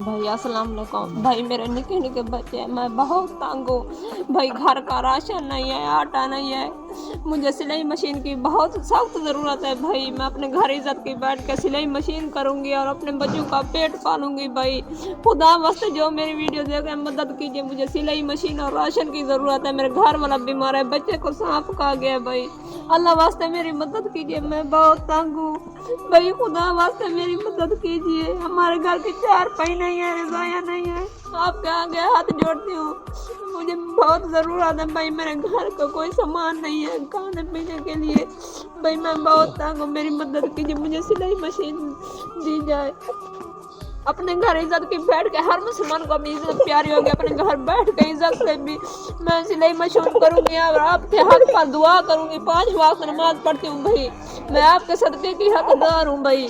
भाई अस्सलाम वालेकुम भाई। मेरे निके निके बच्चे हैं, मैं बहुत तंग हूँ भाई। घर का राशन नहीं है, आटा नहीं है, मुझे सिलाई मशीन की बहुत सख्त ज़रूरत है भाई। मैं अपने घर इज्जत की बैठ के सिलाई मशीन करूँगी और अपने बच्चों का पेट पालूंगी भाई। खुदा वास्ते जो मेरी वीडियो देख रहे हैं मदद कीजिए, मुझे सिलाई मशीन और राशन की ज़रूरत है। मेरे घर वाला बीमार है, बच्चे को सांप खा गया है भाई। अल्लाह वास्ते मेरी मदद कीजिए, मैं बहुत तंग हूँ भाई। खुदा वास्ते मेरी मदद कीजिए, हमारे घर की चारपाई नहीं है, रज़ाया नहीं है। आपके आगे हाथ जोड़ती हूँ, मुझे बहुत ज़रूरत है भाई। मेरे घर का कोई सामान नहीं है खाने पीने के लिए भाई। मैं बहुत तंग हूँ, मेरी मदद कीजिए, मुझे सिलाई मशीन दी जाए। अपने घर इज्जत की बैठ के हर मुसलमान को अपनी इज्जत प्यारी होगी। अपने घर बैठ के इज्जत से भी मैं सिलाई मशीन करूंगी और आपके हक पर दुआ करूंगी। 5 वक्त नमाज पढ़ती हूँ भाई, मैं आपके सदके की हकदार हूँ भाई।